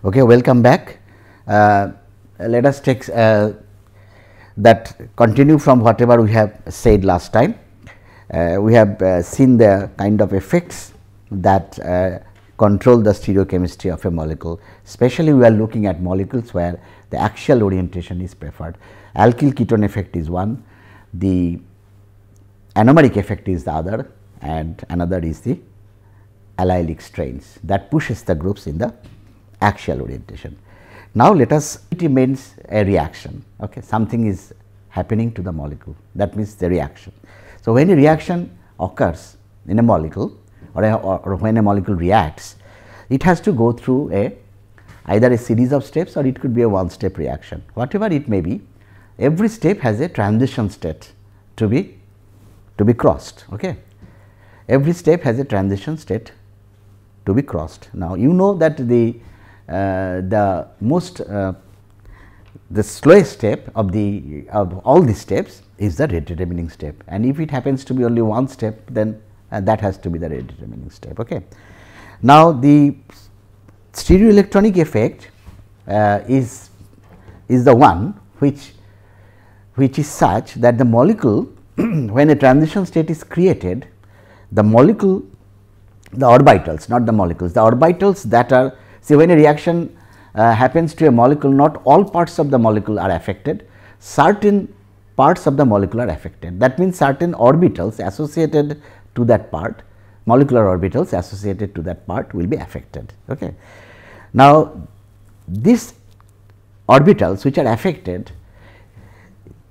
Okay, welcome back. Let us take that continue from whatever we have said last time. We have seen the kind of effects that control the stereochemistry of a molecule. Especially we are looking at molecules where the axial orientation is preferred. Alkyl ketone effect is one, the anomeric effect is the other, and another is the allylic strains that pushes the groups in the axial orientation. Now, let us it means a reaction. Okay, something is happening to the molecule, that means the reaction. So, when a reaction occurs in a molecule or when a molecule reacts, it has to go through either a series of steps or it could be a one step reaction. Whatever it may be, every step has a transition state to be crossed. Okay. Every step has a transition state to be crossed. Now, you know that the slowest step of all these steps is the rate determining step, and if it happens to be only one step, then that has to be the rate determining step. Okay. Now, the stereoelectronic effect is the one which is such that the molecule when a transition state is created, the molecule, the orbitals, not the molecules, the orbitals that are, see, when a reaction happens to a molecule, not all parts of the molecule are affected, certain parts of the molecule are affected. That means, certain orbitals associated to that part, molecular orbitals associated to that part will be affected. Okay. Now, these orbitals which are affected,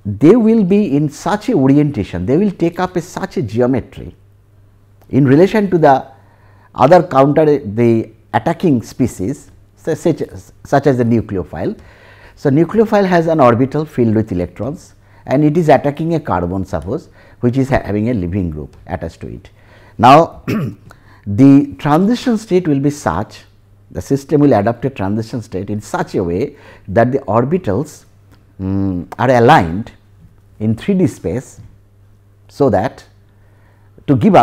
they will be in such a orientation, they will take up such a geometry in relation to the other the attacking species such as the nucleophile. So, nucleophile has an orbital filled with electrons and it is attacking a carbon, suppose, which is having a leaving group attached to it. Now, the transition state will be such, the system will adopt a transition state in such a way that the orbitals are aligned in 3D space, so that to give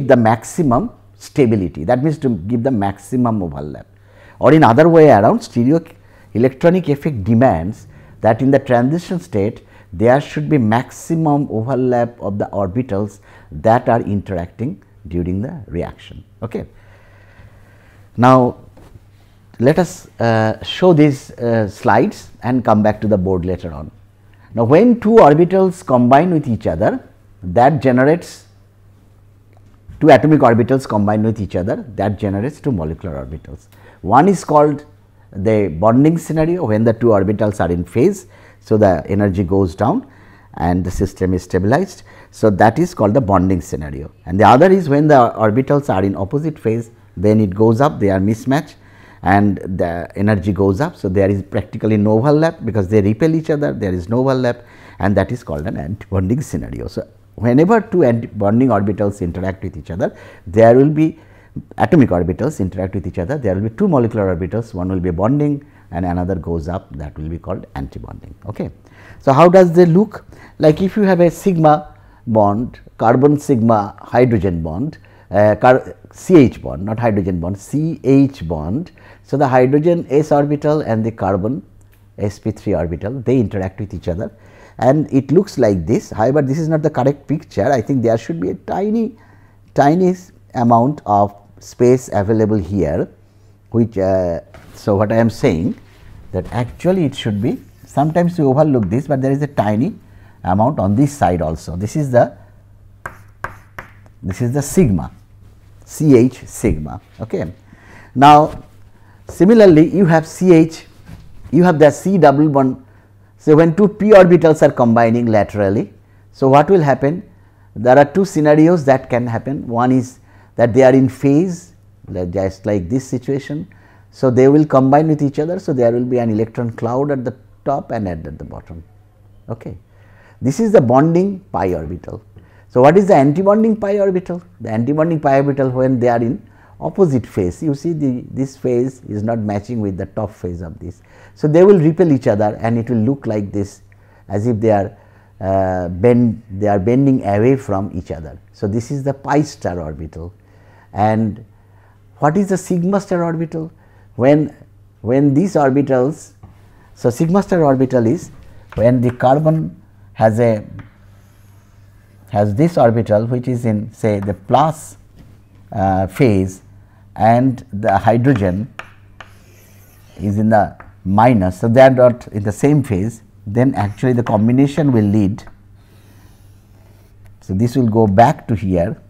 the maximum stability, that means to give the maximum overlap, or in other way around, stereoelectronic effect demands that in the transition state there should be maximum overlap of the orbitals that are interacting during the reaction. Okay. Now, let us show these slides and come back to the board later on. Now, when two orbitals combine with each other, that generates two atomic orbitals combine with each other, that generates two molecular orbitals. One is called the bonding scenario, when the two orbitals are in phase. So, the energy goes down and the system is stabilized. So, that is called the bonding scenario, and the other is when the orbitals are in opposite phase, then it goes up, they are mismatched and the energy goes up. So, there is practically no overlap because they repel each other, there is no overlap, and that is called an anti-bonding scenario. So, whenever two bonding orbitals interact with each other, there will be atomic orbitals interact with each other, there will be two molecular orbitals, one will be bonding and another goes up, that will be called anti-bonding. Okay. So, how does they look? Like if you have a sigma bond, carbon sigma hydrogen bond, CH bond, not hydrogen bond, CH bond. So, the hydrogen s orbital and the carbon sp3 orbital, they interact with each other and it looks like this. However, this is not the correct picture. I think there should be a tiny amount of space available here, which so what I am saying that actually it should be, sometimes we overlook this, but there is a tiny amount on this side also. This is the sigma, CH sigma. Okay. Now, similarly, you have CH, you have the C double bond. So, when two p orbitals are combining laterally, so what will happen? There are two scenarios that can happen. One is that they are in phase, just like this situation. So, they will combine with each other. So, there will be an electron cloud at the top and at the bottom. Okay. This is the bonding pi orbital. So, what is the anti-bonding pi orbital? The anti-bonding pi orbital, when they are in opposite phase, you see this phase is not matching with the top phase of this. So, they will repel each other and it will look like this, as if they are bending away from each other. So, this is the pi star orbital. And what is the sigma star orbital? When when these orbitals, so sigma star orbital is when the carbon has this orbital which is in say the plus phase and the hydrogen is in the minus. So, they are not in the same phase, then actually the combination will lead. So, this will go back to here.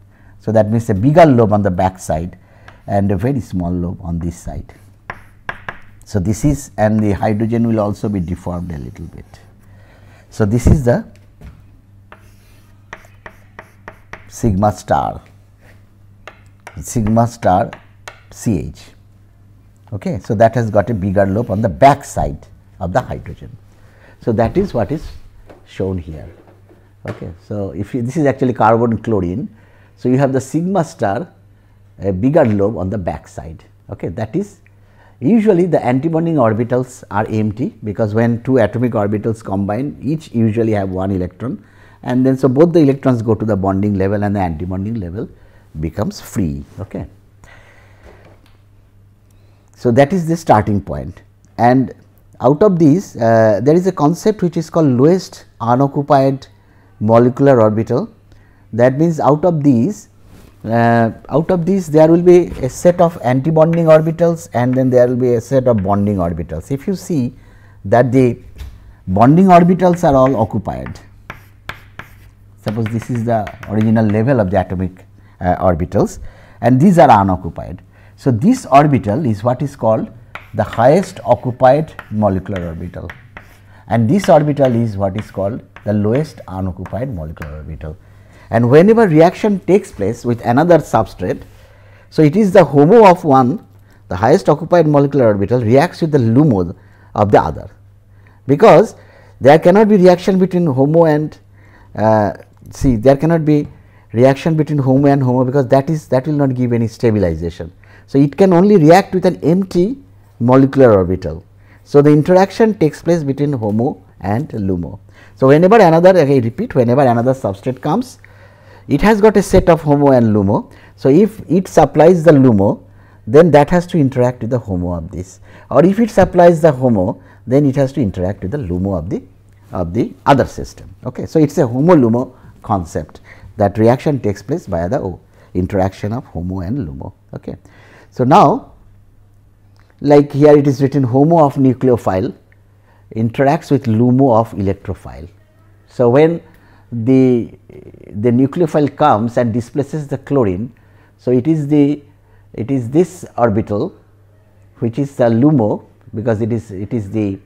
So, that means a bigger lobe on the back side and a very small lobe on this side. So, this is, and the hydrogen will also be deformed a little bit. So, this is the sigma star CH. Okay. So, that has got a bigger lobe on the back side of the hydrogen. So, that is what is shown here. Okay. So, if you, this is actually carbon chlorine. So, you have the sigma star, a bigger lobe on the back side. Okay. That is usually the antibonding orbitals are empty, because when two atomic orbitals combine, each usually have one electron, and then so both the electrons go to the bonding level and the antibonding level becomes free. Okay. So, that is the starting point, and out of these there is a concept which is called lowest unoccupied molecular orbital. That means, out of these there will be a set of antibonding orbitals and then there will be a set of bonding orbitals. If you see that the bonding orbitals are all occupied, suppose this is the original level of the atomic orbitals and these are unoccupied. So, this orbital is what is called the highest occupied molecular orbital, and this orbital is what is called the lowest unoccupied molecular orbital. And whenever reaction takes place with another substrate, so it is the HOMO of one, the highest occupied molecular orbital reacts with the LUMO of the other, because there cannot be reaction between HOMO and see there cannot be reaction between HOMO and HOMO, because that will not give any stabilization. So, it can only react with an empty molecular orbital. So, the interaction takes place between HOMO and LUMO. So, whenever another, I repeat, whenever another substrate comes, it has got a set of HOMO and LUMO. So, if it supplies the LUMO, then that has to interact with the HOMO of this, or if it supplies the HOMO, then it has to interact with the LUMO of the other system. Okay. So, it is a HOMO-LUMO concept, that reaction takes place via the interaction of HOMO and LUMO. Okay. So, now like here it is written HOMO of nucleophile interacts with LUMO of electrophile. So, when the nucleophile comes and displaces the chlorine, so it is this orbital which is the LUMO, because it is the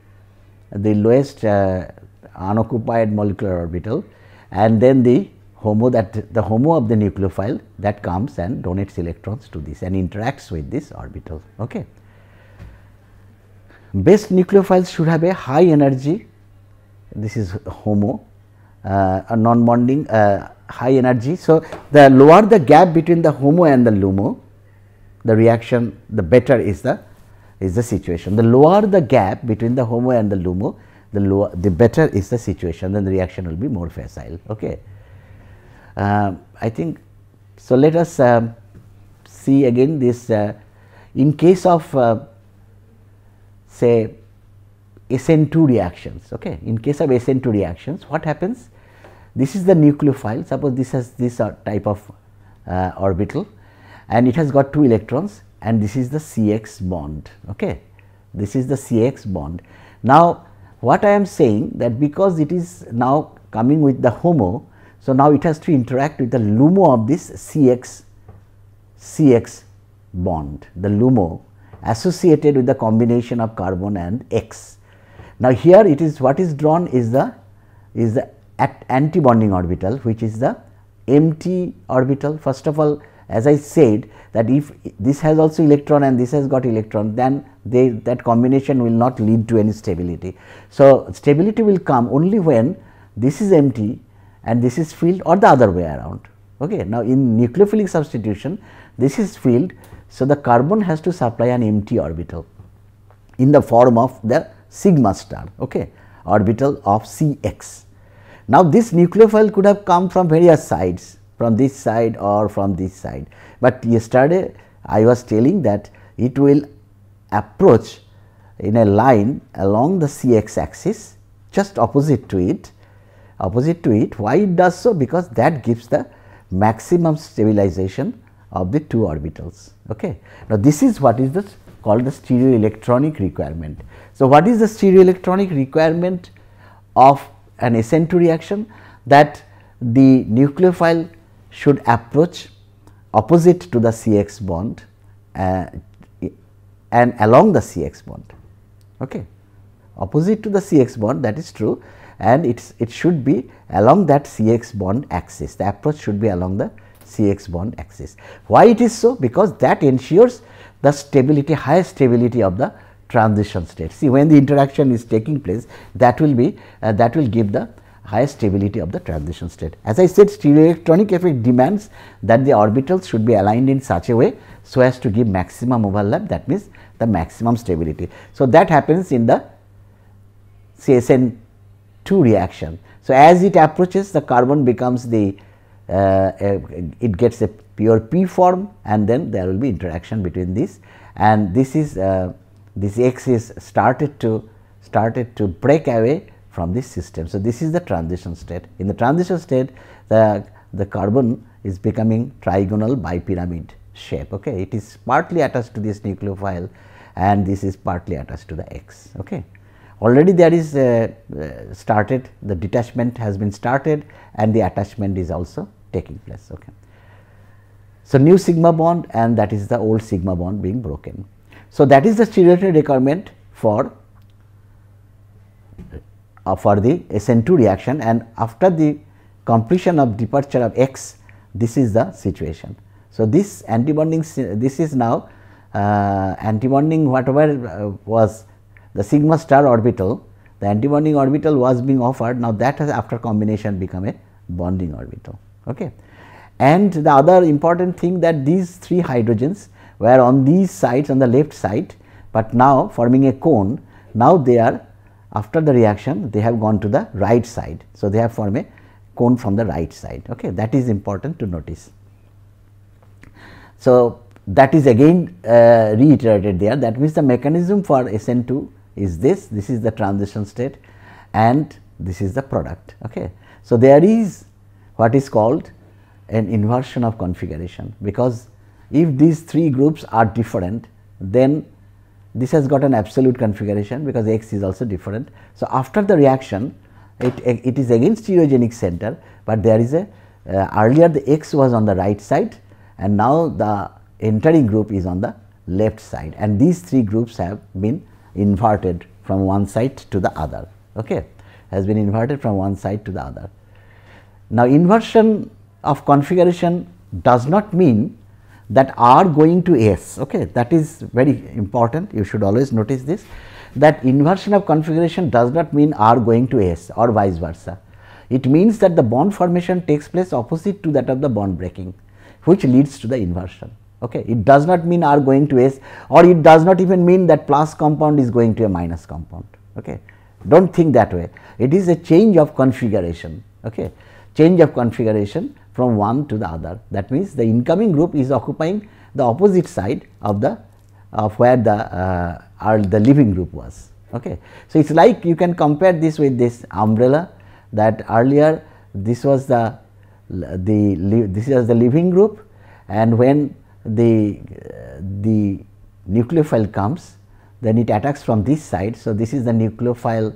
lowest unoccupied molecular orbital, and then the HOMO, that the HOMO of the nucleophile that comes and donates electrons to this and interacts with this orbital. Okay. Best nucleophiles should have a high energy, this is HOMO, a non-bonding high energy. So, the lower the gap between the HOMO and the LUMO, the reaction, the better is the situation. The lower the gap between the HOMO and the LUMO, the better is the situation, then the reaction will be more facile. Okay. I think so. Let us see again this in case of say SN2 reactions. Okay. In case of SN2 reactions, what happens? This is the nucleophile. Suppose this has this type of orbital, and it has got 2 electrons, and this is the CX bond. Okay. This is the CX bond. Now, what I am saying, that because it is now coming with the HOMO, so now it has to interact with the LUMO of this CX bond, the LUMO associated with the combination of carbon and X. Now, here it is what is drawn is the anti-bonding orbital, which is the empty orbital. First of all, as I said, that if this has also electron and this has got electron, then that combination will not lead to any stability. So, stability will come only when this is empty and this is filled, or the other way around. Okay. Now, in nucleophilic substitution, this is filled. So, the carbon has to supply an empty orbital in the form of the sigma star orbital of CX. Now, this nucleophile could have come from various sides, from this side or from this side, but yesterday I was telling that it will approach in a line along the CX axis, just opposite to it. Why it does so? Because that gives the maximum stabilization of the two orbitals. Okay. Now, this is what is called the stereoelectronic requirement. So, what is the stereoelectronic requirement of an SN2 reaction? That the nucleophile should approach opposite to the CX bond and along the CX bond. Okay. Opposite to the CX bond, that is true, and it should be along that CX bond axis. The approach should be along the CX bond axis. Why it is so? Because that ensures the stability, high stability of the transition state. See, when the interaction is taking place, that will be that will give the high stability of the transition state. As I said, stereoelectronic effect demands that the orbitals should be aligned in such a way so as to give maximum overlap, that means the maximum stability. So, that happens in the SN2 reaction. So, as it approaches, the carbon becomes the it gets a pure P form, and then there will be interaction between this, and this is this X is started to break away from this system. So, this is the transition state. In the transition state, the carbon is becoming trigonal bipyramid shape. Okay. It is partly attached to this nucleophile and this is partly attached to the X. Okay. Already there is started, the detachment has been started and the attachment is also taking place. Okay. So, new sigma bond and that is the old sigma bond being broken. So, that is the stereoelectric requirement for the SN2 reaction, and after the completion of departure of X, this is the situation. So, this antibonding, this is now antibonding whatever was the sigma star orbital, the antibonding orbital was being offered. Now, that has after combination become a bonding orbital. Okay. And the other important thing, that these three hydrogens were on these sides, on the left side, but now forming a cone, now they are, after the reaction they have gone to the right side. So, they have formed a cone from the right side. Okay. That is important to notice. So, that is again reiterated there, that means the mechanism for SN2 is this is the transition state and this is the product. Okay. So, there is what is called an inversion of configuration, because if these three groups are different, then this has got an absolute configuration because X is also different. So, after the reaction it is again stereogenic center, but there is a earlier the X was on the right side and now the entering group is on the left side, and these three groups have been inverted from one side to the other. Okay. Has been inverted from one side to the other. Now, inversion of configuration does not mean that R going to S. Okay. That is very important, you should always notice this, that inversion of configuration does not mean R going to S or vice versa. It means that the bond formation takes place opposite to that of the bond breaking, which leads to the inversion. Okay. It does not mean R going to S, or it does not even mean that plus compound is going to a minus compound. Okay. Do not think that way. It is a change of configuration. Okay. Change of configuration from one to the other. That means, the incoming group is occupying the opposite side of the where the leaving group was. Okay. So, it is like you can compare this with this umbrella, that earlier this was this was the leaving group, and when the nucleophile comes, then it attacks from this side. So, this is the nucleophile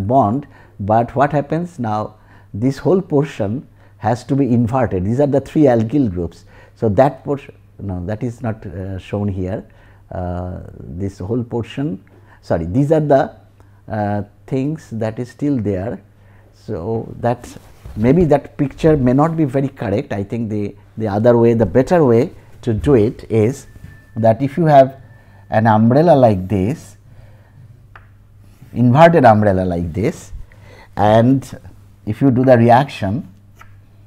bond, but what happens now, this whole portion has to be inverted. These are the three alkyl groups. So, that portion, no, that is not shown here, this whole portion, sorry, these are the things that is still there. So, that maybe that picture may not be very correct. I think the other way, the better way to do it is that if you have an umbrella like this, inverted umbrella like this, and if you do the reaction,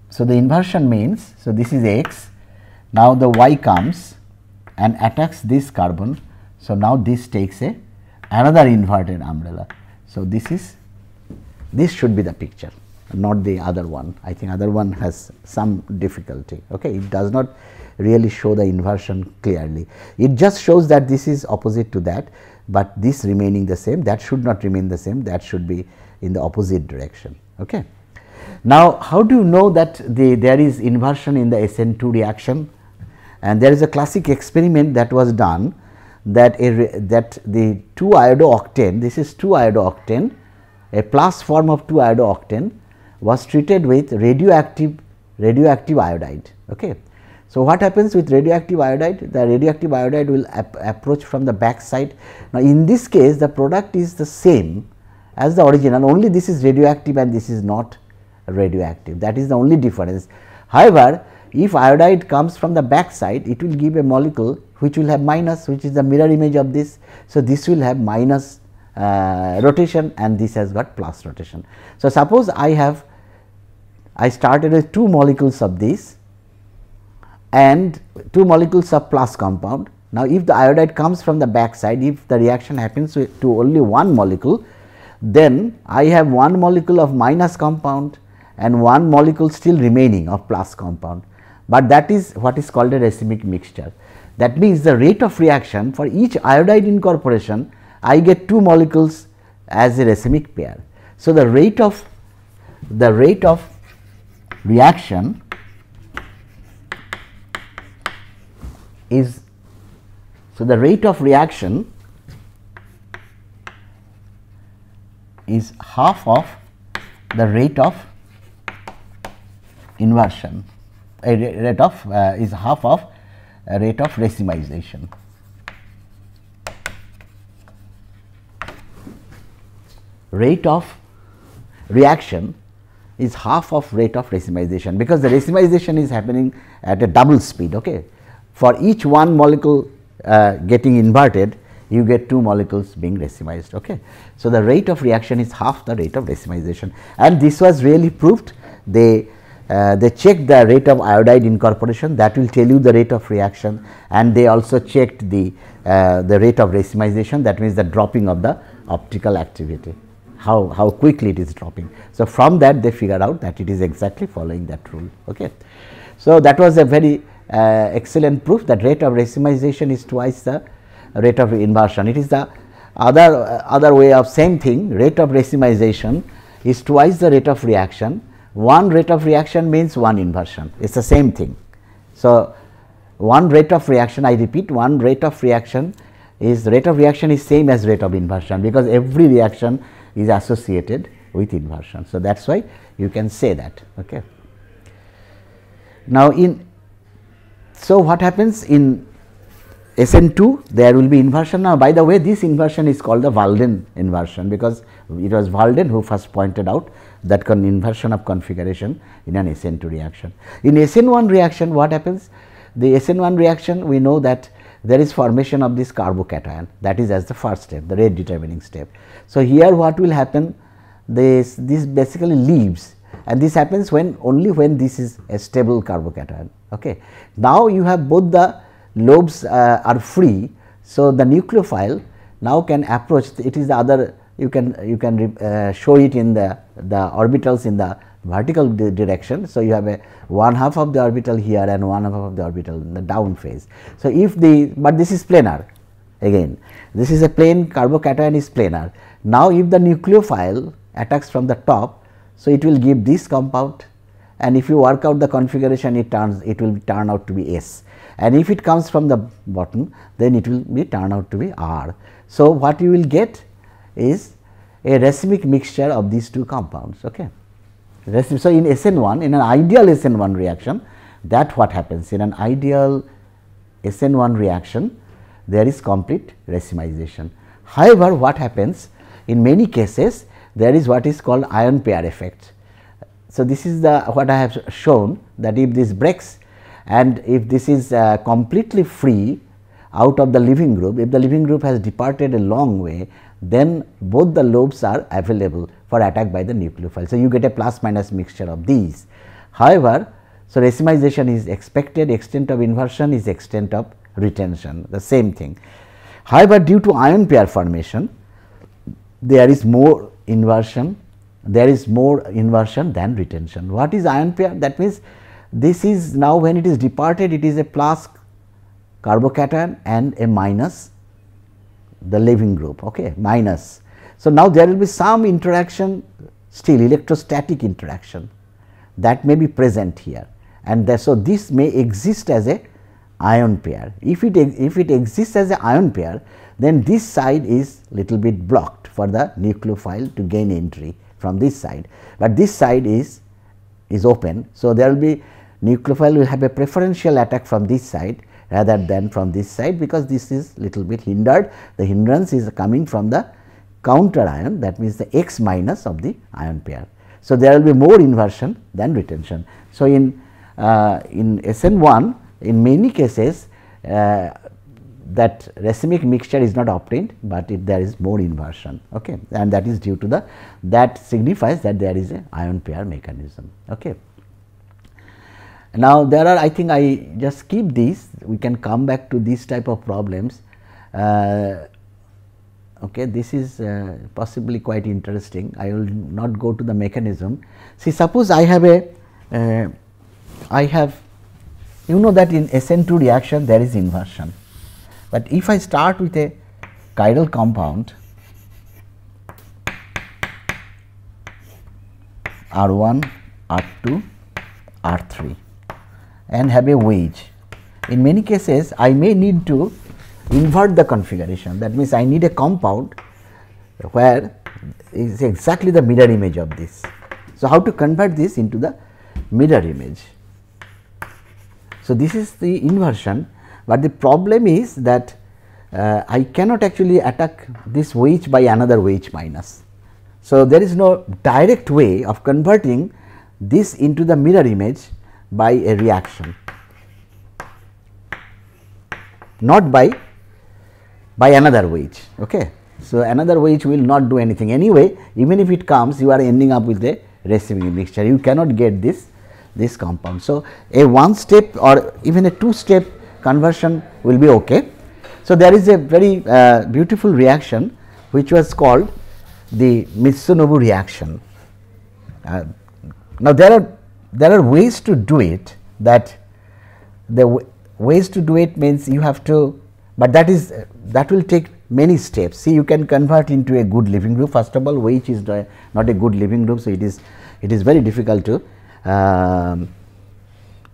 so the inversion means, so this is X, now the Y comes and attacks this carbon. So, now this takes another inverted umbrella. So, this should be the picture, not the other one. I think other one has some difficulty. Okay. It does not really show the inversion clearly. It just shows that this is opposite to that, but this remaining the same, that should not remain the same, that should be in the opposite direction. Okay. Now, how do you know that there is inversion in the SN2 reaction? And there is a classic experiment that was done, that the 2-iodooctane, this is 2-iodooctane, a plus form of 2-iodooctane was treated with radioactive iodide. Okay. So, what happens with radioactive iodide? The radioactive iodide will approach from the back side. Now, in this case the product is the same as the original, only this is radioactive and this is not radioactive, that is the only difference. However, if iodide comes from the back side, it will give a molecule which will have minus, which is the mirror image of this. So, this will have minus rotation and this has got plus rotation. So, suppose I started with 2 molecules of this and 2 molecules of plus compound. Now, if the iodide comes from the back side, if the reaction happens to only 1 molecule, then I have 1 molecule of minus compound and 1 molecule still remaining of plus compound, but that is what is called a racemic mixture. That means, the rate of reaction for each iodide incorporation, I get 2 molecules as a racemic pair. So, the rate of reaction is, so the rate of reaction is half of the rate of inversion, is half of a rate of racemization. Rate of reaction is half of rate of racemization, because the racemization is happening at a double speed. Okay. For each 1 molecule getting inverted, you get 2 molecules being racemized. Okay. So, the rate of reaction is half the rate of racemization, and this was really proved. They checked the rate of iodide incorporation, that will tell you the rate of reaction, and they also checked the rate of racemization, that means the dropping of the optical activity, how quickly it is dropping. So, from that they figured out that it is exactly following that rule. Okay. So, that was a very excellent proof that rate of racemization is twice the rate of inversion. It is the other way of same thing, rate of racemization is twice the rate of reaction. 1 rate of reaction means 1 inversion, it is the same thing. So, 1 rate of reaction, I repeat, 1 rate of reaction is same as rate of inversion, because every reaction is associated with inversion. So, that is why you can say that. Okay. Now, so what happens in SN2, there will be inversion. Now, by the way, this inversion is called the Walden inversion, because it was Walden who first pointed out that inversion of configuration in an SN2 reaction. In SN1 reaction, what happens? The SN1 reaction, we know that there is formation of this carbocation, that is as the first step, the rate determining step. So, here what will happen? This basically leaves, and this happens only when this is a stable carbocation. Okay. Now, you have both the lobes are free. So, the nucleophile now can approach, it is the other, you can show it in the orbitals in the vertical direction. So, you have a 1/2 of the orbital here and 1/2 of the orbital in the down phase. So, but this is planar, again this is a plane, carbocation is planar. Now, if the nucleophile attacks from the top, so it will give this compound, and if you work out the configuration, it will turn out to be S, and if it comes from the bottom, then it will turn out to be R. So, what you will get is a racemic mixture of these 2 compounds. Okay. So, in SN1, in an ideal SN1 reaction, that what happens in an ideal SN1 reaction, there is complete racemization. However, what happens in many cases, there is what is called ion pair effect. So, this is what I have shown, that if this breaks and if this is completely free out of the leaving group, if the leaving group has departed a long way, then both the lobes are available for attack by the nucleophile. So, you get a plus minus mixture of these. However, so racemization is expected, extent of inversion is extent of retention, the same thing. However, due to ion pair formation, there is more inversion than retention. What is ion pair? That means this is now when it is departed, it is a plus carbocation and a minus the leaving group, okay, minus. So, now there will be some interaction still, electrostatic interaction that may be present here, and so this may exist as a ion pair. If it exists as a ion pair, then this side is little bit blocked for the nucleophile to gain entry from this side, but this side is open. So, there will be nucleophile will have a preferential attack from this side rather than from this side, because this is little bit hindered. The hindrance is coming from the counter ion, that means the X minus of the ion pair. So, there will be more inversion than retention. So, in SN1, in many cases that racemic mixture is not obtained, but if there is more inversion, okay, and that is due to the, that signifies that there is a ion pair mechanism. Okay. Now, there are, I think I just keep these, we can come back to these type of problems. Okay, this is possibly quite interesting. I will not go to the mechanism. See, suppose I have a, you know that in SN2 reaction there is inversion, but if I start with a chiral compound R1, R2, R3 and have a wedge, in many cases I may need to invert the configuration. That means, I need a compound where is exactly the mirror image of this. So, how to convert this into the mirror image? So, this is the inversion, but the problem is that I cannot actually attack this wedge by another wedge minus. So, there is no direct way of converting this into the mirror image by a reaction, not by another wedge. Okay. So, another wedge will not do anything anyway, even if it comes, you are ending up with a racemic mixture, you cannot get this compound. So, a one step or even a two step conversion will be okay. So, there is a very beautiful reaction which was called the Mitsunobu reaction. Now, there are ways to do it, that the ways to do it means you have to, but that will take many steps. See, you can convert into a good leaving group. First of all, wedge is not a good leaving group. So, it is very difficult to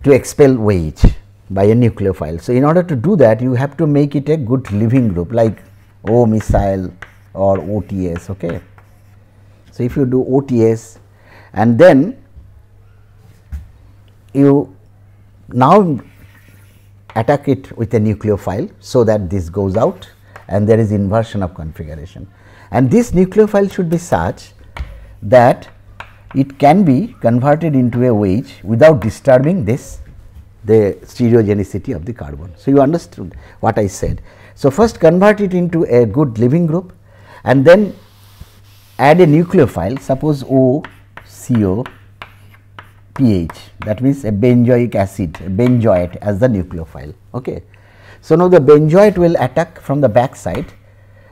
expel wedge by a nucleophile. So, in order to do that, you have to make it a good leaving group like O methyl or OTS. Okay. So, if you do OTS and then you now attack it with a nucleophile, so that this goes out and there is inversion of configuration, and this nucleophile should be such that it can be converted into a wedge without disturbing the stereogenicity of the carbon. So, you understood what I said. So, first convert it into a good leaving group and then add a nucleophile, suppose OCO pH, that means a benzoic acid, benzoate as the nucleophile. Okay. So, now the benzoate will attack from the back side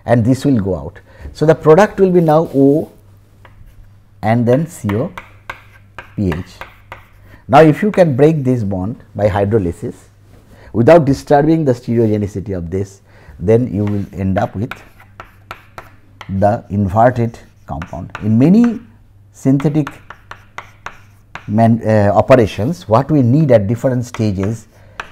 and this will go out. So, the product will be now O and then CO pH. Now, if you can break this bond by hydrolysis without disturbing the stereogenicity of this, then you will end up with the inverted compound. In many synthetic operations, what we need at different stages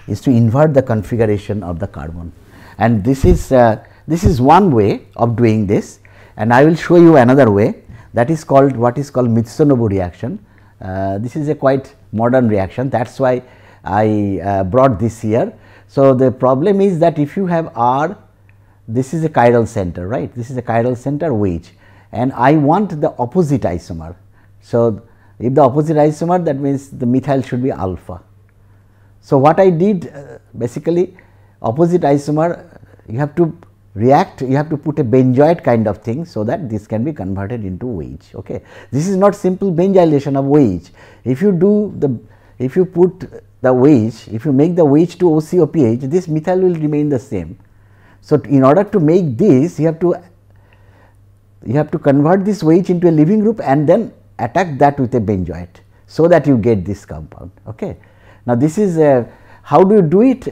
is to invert the configuration of the carbon, and this is one way of doing this, and I will show you another way, that is called what is called Mitsunobu reaction. This is a quite modern reaction, that is why I brought this here. So, the problem is that if you have R, this is a chiral center, right, this is a chiral center wedge, and I want the opposite isomer. So, if the opposite isomer, that means the methyl should be alpha. So, what I did basically opposite isomer, you have to react, you have to put a benzoate kind of thing, so that this can be converted into wedge. Okay. This is not simple benzylation of wedge. If you do if you put the wedge, if you make the wedge to OCOPH, this methyl will remain the same. So, in order to make this, you have to convert this wedge into a leaving group and then attack that with a benzoate, so that you get this compound. Okay. Now, this is how do you do it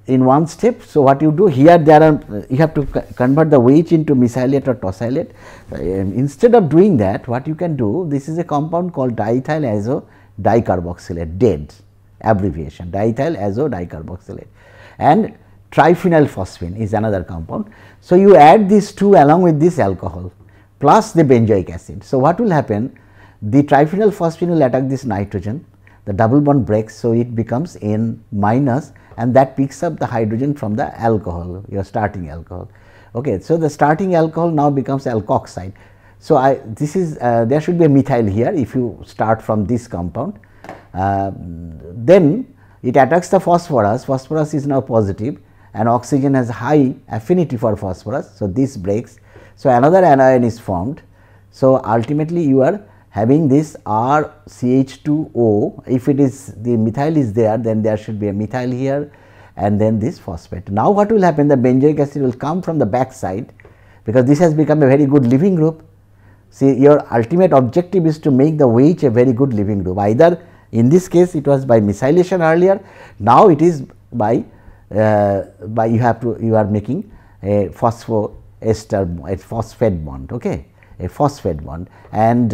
in one step. So, what you do here, there are you have to convert the OH into mesylate or tosylate. Instead of doing that, what you can do, this is a compound called diethyl azo dicarboxylate, DADE abbreviation, diethyl azo dicarboxylate, and triphenyl phosphine is another compound. So, you add these two along with this alcohol plus the benzoic acid. So, what will happen? The triphenyl phosphine will attack this nitrogen, the double bond breaks. So, it becomes N minus, and that picks up the hydrogen from the alcohol, your starting alcohol. Okay. So, the starting alcohol now becomes alkoxide. So, this is there should be a methyl here if you start from this compound. Then it attacks the phosphorus, phosphorus is now positive and oxygen has high affinity for phosphorus. So, this breaks. So, another anion is formed. So, ultimately you are having this RCH2O. If it is the methyl is there, then there should be a methyl here and then this phosphate. Now, what will happen? The benzoic acid will come from the back side, because this has become a very good leaving group. See, your ultimate objective is to make the OH a very good leaving group. Either in this case it was by methylation earlier, now it is by you are making a phosphoester, a phosphate bond, okay, a phosphate bond, and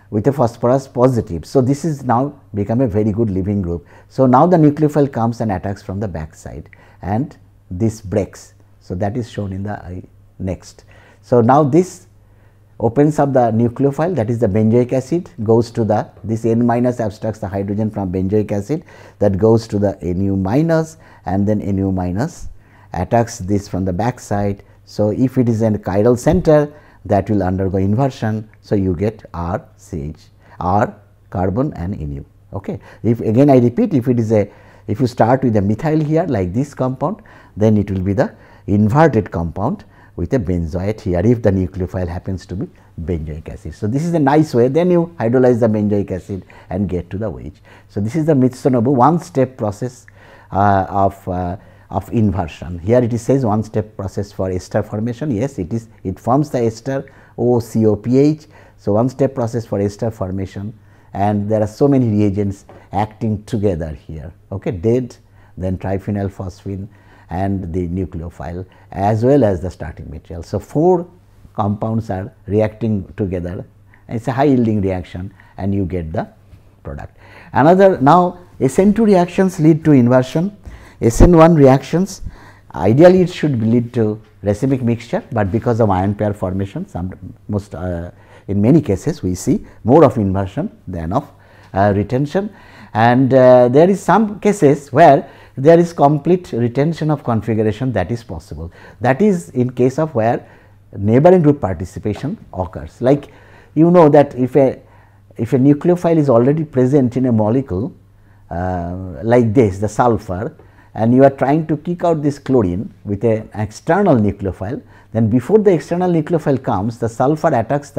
with a phosphorus positive. So, this is now become a very good leaving group. So, now the nucleophile comes and attacks from the back side and this breaks. So, that is shown in the next. So, now this opens up the nucleophile, that is the benzoic acid, goes to the this N minus abstracts the hydrogen from benzoic acid, that goes to the Nu minus, and then Nu minus attacks this from the back side. So, if it is a chiral center, that will undergo inversion. So, you get RCH, R carbon and Nu. Okay. If again I repeat, if it is a, if you start with a methyl here like this compound, then it will be the inverted compound with a benzoate here, if the nucleophile happens to be benzoic acid. So, this is a nice way, then you hydrolyze the benzoic acid and get to the OH. So, this is the Mitsunobu one step process of inversion. Here it is says one step process for ester formation. Yes, it is, it forms the ester OCOPH. So, one step process for ester formation, and there are so many reagents acting together here, okay, DADE, then triphenyl phosphine and the nucleophile as well as the starting material. So, 4 compounds are reacting together, it is a high yielding reaction and you get the product. Another, now SN2 reactions lead to inversion. SN1 reactions, ideally it should lead to racemic mixture, but because of ion pair formation, in many cases we see more of inversion than of retention, and there is some cases where there is complete retention of configuration that is possible. That is in case of where neighboring group participation occurs. Like you know that if a nucleophile is already present in a molecule like this, the sulfur, and you are trying to kick out this chlorine with an external nucleophile, then before the external nucleophile comes, the sulfur attacks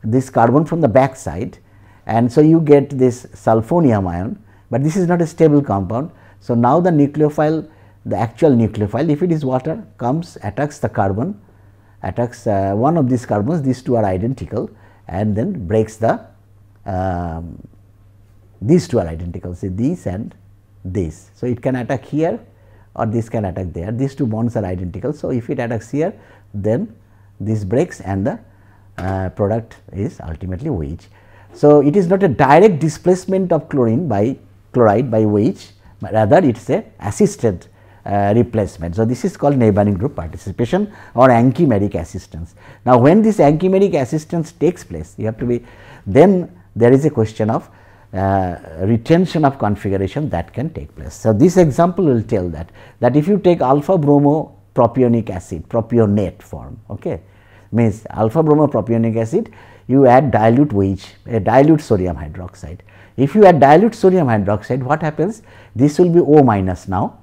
this carbon from the back side, and so you get this sulfonium ion, but this is not a stable compound. So, now the nucleophile, the actual nucleophile, if it is water, comes, attacks the carbon, attacks one of these carbons, these two are identical, and then breaks the these two are identical, say these and this. So, it can attack here or this can attack there, these two bonds are identical. So, if it attacks here, then this breaks and the product is ultimately OH. So, it is not a direct displacement of chlorine by chloride by OH, but rather it is a assisted replacement. So, this is called neighboring group participation or anchimeric assistance. Now, when this anchimeric assistance takes place, you have to be, then there is a question of retention of configuration that can take place. So, this example will tell that if you take alpha bromo propionic acid, propionate form, okay, means alpha bromo propionic acid, you add dilute OH, a dilute sodium hydroxide. If you add dilute sodium hydroxide, what happens? This will be O minus now,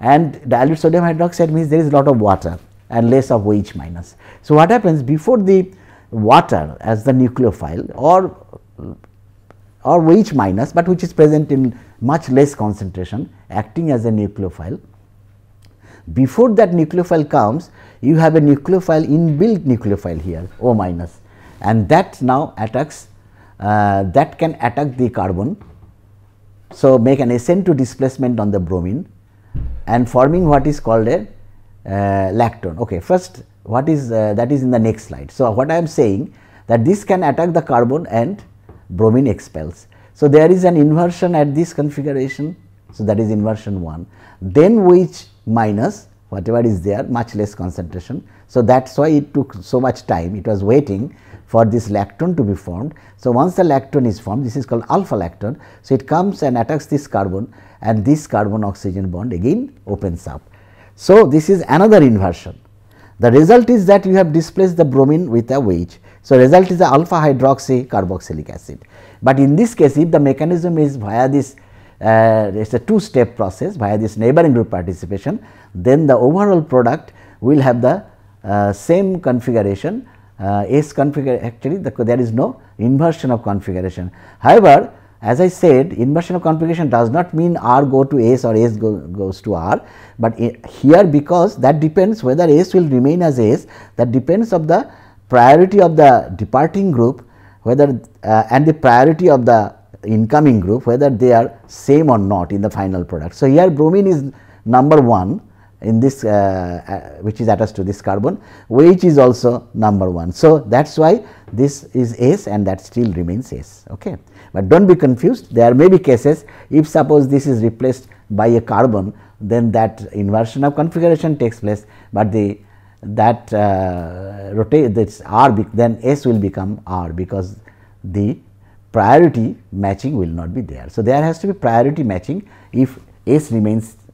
and dilute sodium hydroxide means there is a lot of water and less of OH minus. So, what happens before the water as the nucleophile or OH minus, but which is present in much less concentration acting as a nucleophile. Before that nucleophile comes, you have a nucleophile, inbuilt nucleophile here, O minus, and that now attacks, that can attack the carbon So, make an SN2 displacement on the bromine and forming what is called a lactone. Okay, first what is that is in the next slide. So, what I am saying that this can attack the carbon and bromine expels. So, there is an inversion at this configuration. So, that is inversion 1, then which minus whatever is there, much less concentration. So, that is why it took so much time, it was waiting for this lactone to be formed. So, once the lactone is formed, this is called alpha lactone. So, it comes and attacks this carbon and this carbon oxygen bond again opens up. So, this is another inversion. The result is that you have displaced the bromine with a wedge. So, result is the alpha hydroxy carboxylic acid. But in this case, if the mechanism is via this it is a two-step process via this neighboring group participation, then the overall product will have the same configuration S configuration. Actually, there is no inversion of configuration. However, as I said, inversion of configuration does not mean R go to S or S goes to R, but here because that depends whether S will remain as S, that depends of the priority of the departing group, whether and the priority of the incoming group, whether they are same or not in the final product. So, here bromine is number 1 in this which is attached to this carbon, which is also number 1. So, that is why this is S and that still remains S. Okay. But do not be confused, there may be cases if suppose this is replaced by a carbon, then that inversion of configuration takes place, but the that rotate this R, then S will become R because the priority matching will not be there. So, there has to be priority matching if S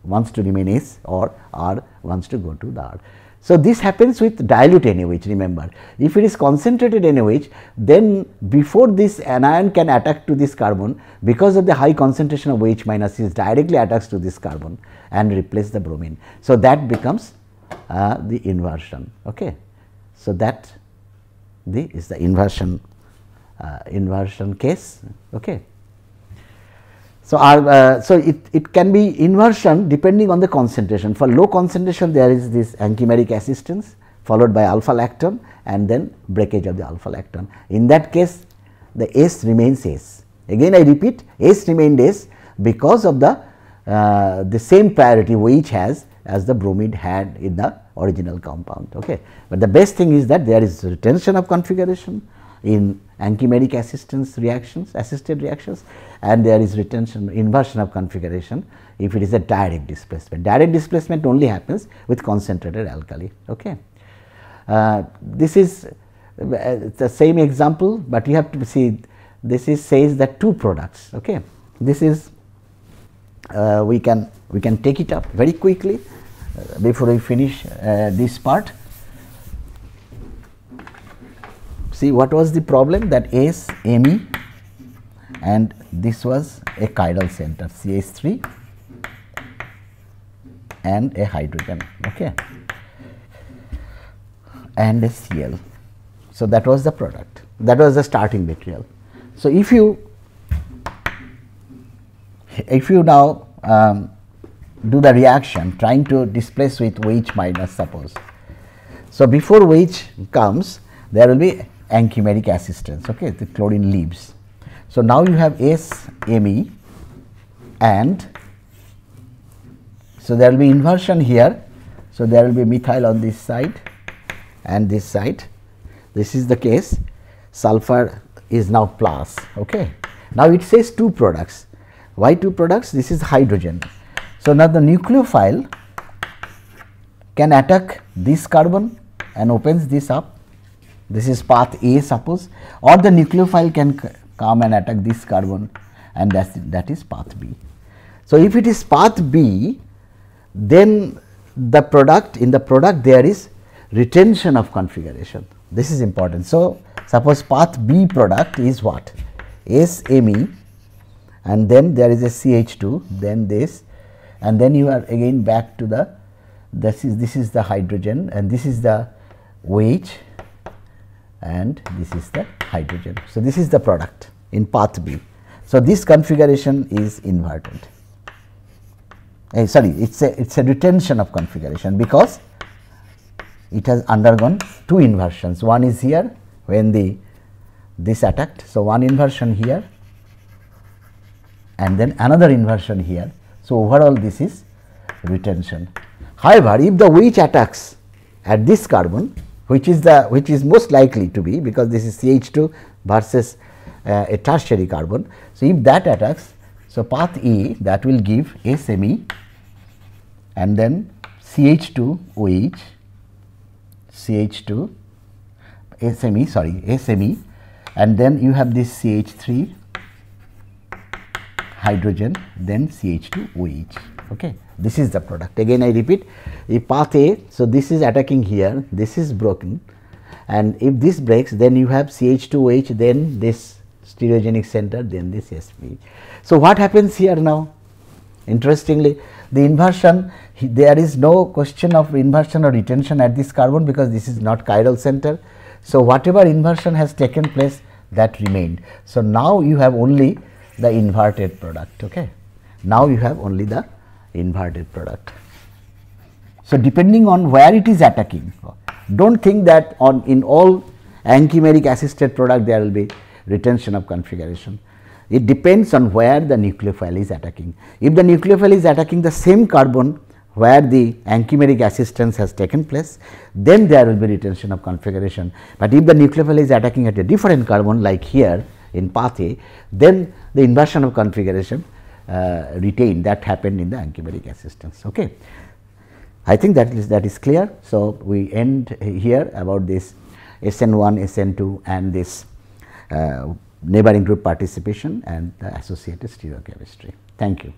wants to remain S or R wants to go to the R. So, this happens with dilute NaOH, remember. If it is concentrated NaOH, then before this anion can attack to this carbon, because of the high concentration of OH minus, is directly attacks to this carbon and replace the bromine. So, that becomes the inversion. Okay. So, that is the inversion case. Okay. So, it can be inversion depending on the concentration. For low concentration, there is this ankymeric assistance followed by alpha lactone and then breakage of the alpha lactone. In that case, the S remains S. Again I repeat, S remained S because of the same priority OH has as the bromide had in the original compound. Okay. But the best thing is that there is retention of configuration in ankymeric assistance reactions, assisted reactions, and there is retention, inversion of configuration if it is a direct displacement. Direct displacement only happens with concentrated alkali. Okay. This is the same example, but you have to see this is says that two products. Okay. This is we can take it up very quickly before we finish this part. See what was the problem, that S Me and this was a chiral center CH3 and a hydrogen, okay, and a Cl. So, that was the product, that was the starting material. So, if you now do the reaction trying to displace with OH minus, suppose. So, before OH comes, there will be ankymeric assistance, okay, the chlorine leaves. So, now you have SMe and so there will be inversion here. So, there will be methyl on this side and this side. This is the case, sulfur is now plus. Okay. Now, it says two products. Why two products? This is hydrogen. So, now the nucleophile can attack this carbon and opens this up. This is path A, suppose, or the nucleophile can come and attack this carbon and that is path B. So, if it is path B, then the product, in the product there is retention of configuration. This is important. So, suppose path B product is what? SMe and then there is a CH2, then this, and then you are again back to the this is the hydrogen and this is the OH and this is the hydrogen. So, this is the product in path B. So, this configuration is inverted. Sorry, it is a retention of configuration because it has undergone two inversions. One is here when this attacked. So, one inversion here and then another inversion here. So, overall this is retention. However, if the witch attacks at this carbon, which is most likely to be, because this is CH2 versus a tertiary carbon. So, if that attacks, so path E, that will give SME and then CH2 OH, CH2 SME, and then you have this CH3 hydrogen, then CH2 OH. Okay. This is the product. Again I repeat, if path A, so this is attacking here, this is broken, and if this breaks, then you have CH2OH, then this stereogenic center, then this sp. So, what happens here now? Interestingly, the inversion, there is no question of inversion or retention at this carbon, because this is not chiral center. So, whatever inversion has taken place, that remained. So, now you have only the inverted product. Okay. Now you have only the inverted product. So, depending on where it is attacking, do not think that in all ankymeric assisted product there will be retention of configuration. It depends on where the nucleophile is attacking. If the nucleophile is attacking the same carbon where the ankymeric assistance has taken place, then there will be retention of configuration. But if the nucleophile is attacking at a different carbon, like here in path A, then the inversion of configuration retained, that happened in the ankymeric assistance. Okay. I think that is clear. So, we end here about this SN1, SN2 and this neighboring group participation and the associated stereochemistry. Thank you.